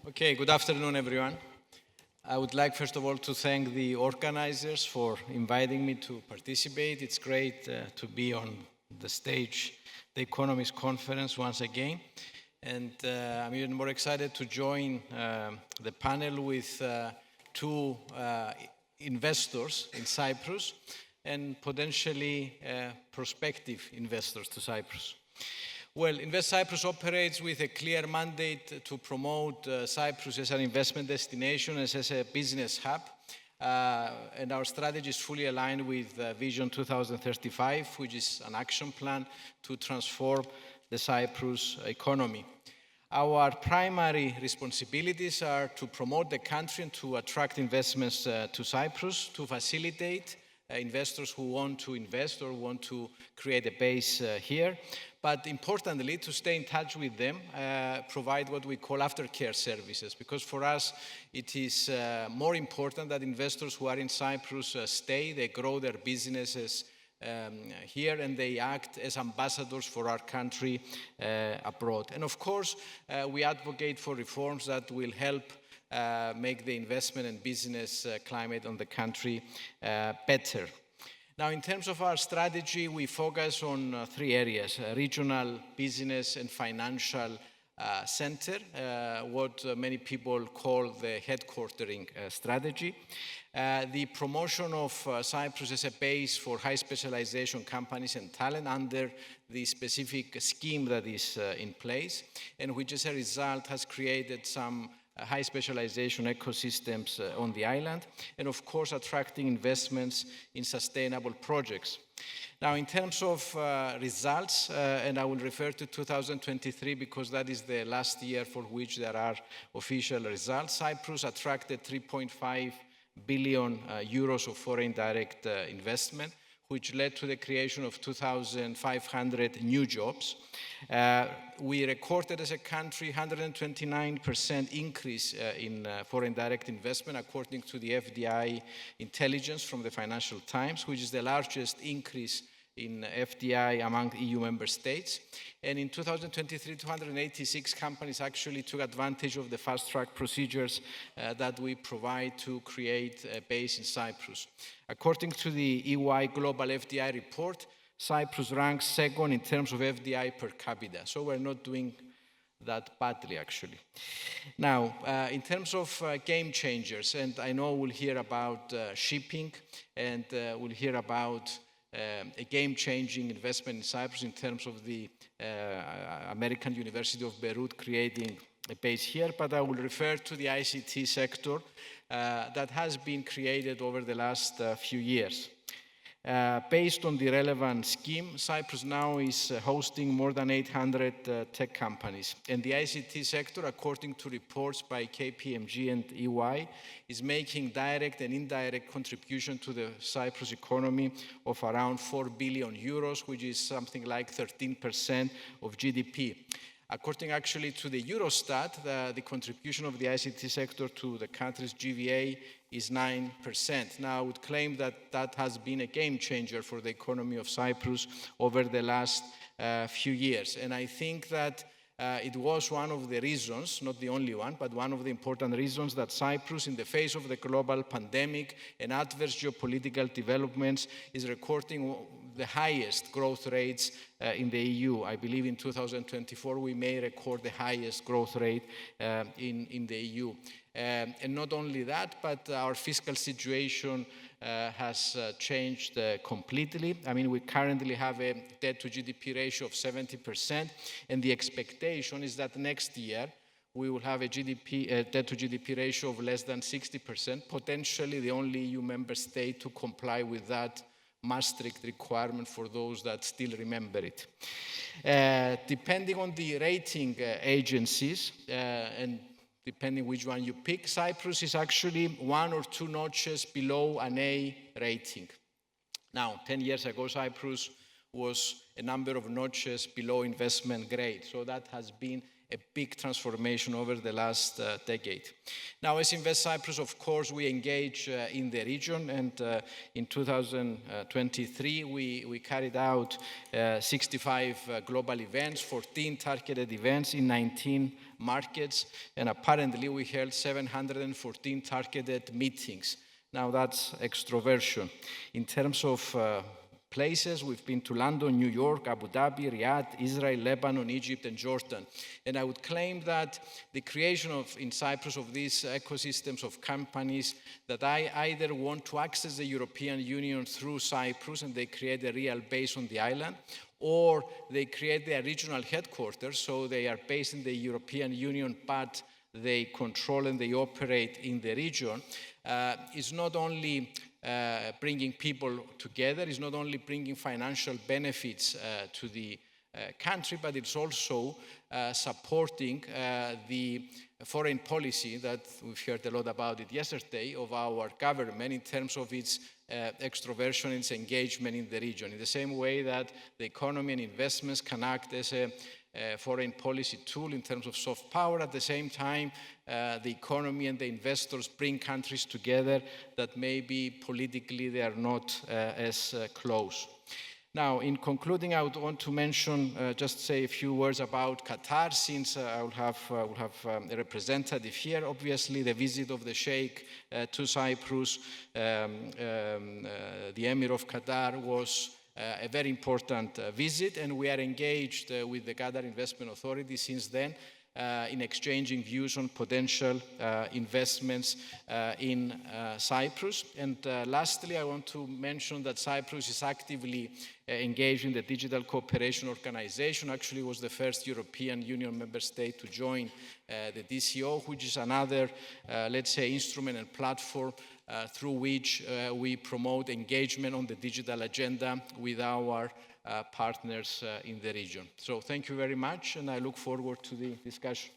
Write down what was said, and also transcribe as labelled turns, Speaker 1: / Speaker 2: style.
Speaker 1: Okay, good afternoon, everyone. I would like, first of all, to thank the organizers for inviting me to participate. It's great to be on the stage, the Economist conference once again. And I'm even more excited to join the panel with two investors in Cyprus and potentially prospective investors to Cyprus. Well, Invest Cyprus operates with a clear mandate to promote Cyprus as an investment destination, as a business hub. And our strategy is fully aligned with Vision 2035, which is an action plan to transform the Cyprus economy. Our primary responsibilities are to promote the country and to attract investments to Cyprus, to facilitate investors who want to invest or want to create a base here. But importantly, to stay in touch with them, provide what we call aftercare services, because for us it is more important that investors who are in Cyprus stay, they grow their businesses here, and they act as ambassadors for our country abroad. And of course, we advocate for reforms that will help make the investment and business climate on the country better. Now, in terms of our strategy, we focus on three areas: regional, business, and financial center, what many people call the headquartering strategy. The promotion of Cyprus as a base for high specialization companies and talent under the specific scheme that is in place, and which as a result has created some high specialization ecosystems on the island, and of course attracting investments in sustainable projects. Now, in terms of results, and I will refer to 2023 because that is the last year for which there are official results, Cyprus attracted 3.5 billion euros of foreign direct investment, which led to the creation of 2,500 new jobs. We recorded as a country 129% increase in foreign direct investment, according to the FDI intelligence from the Financial Times, which is the largest increase in FDI among EU member states. And in 2023, 286 companies actually took advantage of the fast-track procedures that we provide to create a base in Cyprus. According to the EY Global FDI report, Cyprus ranks second in terms of FDI per capita. So we're not doing that badly, actually. Now, in terms of game changers, and I know we'll hear about shipping, and we'll hear about a game-changing investment in Cyprus in terms of the American University of Beirut creating a base here, but I will refer to the ICT sector that has been created over the last few years. Based on the relevant scheme, Cyprus now is hosting more than 800 tech companies. And the ICT sector, according to reports by KPMG and EY, is making direct and indirect contribution to the Cyprus economy of around 4 billion euros, which is something like 13% of GDP. According actually to the Eurostat, the contribution of the ICT sector to the country's GVA is 9%. Now, I would claim that that has been a game changer for the economy of Cyprus over the last few years. And I think that it was one of the reasons, not the only one, but one of the important reasons that Cyprus, in the face of the global pandemic and adverse geopolitical developments, is recording the highest growth rates in the EU. I believe in 2024 we may record the highest growth rate in the EU. And not only that, but our fiscal situation has changed completely. I mean, we currently have a debt to GDP ratio of 70%, and the expectation is that next year we will have a debt to GDP ratio of less than 60%, potentially the only EU member state to comply with that Maastricht requirement for those that still remember it. Depending on the rating agencies, and depending which one you pick, Cyprus is actually 1 or 2 notches below an A rating. Now, 10 years ago, Cyprus was a number of notches below investment grade. So that has been a big transformation over the last decade. Now, as Invest Cyprus, of course, we engage in the region, and in 2023, we carried out 65 global events, 14 targeted events in 19 markets, and apparently we held 714 targeted meetings. Now, that's extroversion. In terms of places, we've been to London, New York, Abu Dhabi, Riyadh, Israel, Lebanon, Egypt, and Jordan. And I would claim that the creation in Cyprus of these ecosystems of companies that either want to access the European Union through Cyprus and they create a real base on the island, or they create their regional headquarters, so they are based in the European Union, but they control and they operate in the region, is not only bringing people together, is not only bringing financial benefits to the country, but it's also supporting the foreign policy that we've heard a lot about it yesterday of our government in terms of its extroversion and its engagement in the region. In the same way that the economy and investments can act as a foreign policy tool in terms of soft power. At the same time, the economy and the investors bring countries together that maybe politically they are not as close. Now, in concluding, I would want to mention, just say a few words about Qatar, since I will have a representative here. Obviously, the visit of the Sheikh to Cyprus, the Emir of Qatar, was a very important visit, and we are engaged with the Qatar Investment Authority since then in exchanging views on potential investments in Cyprus. And lastly, I want to mention that Cyprus is actively engaged in the Digital Cooperation Organization. Actually, it was the first European Union member state to join the DCO, which is another, let's say, instrument and platform through which we promote engagement on the digital agenda with our partners in the region. So thank you very much, and I look forward to the discussion.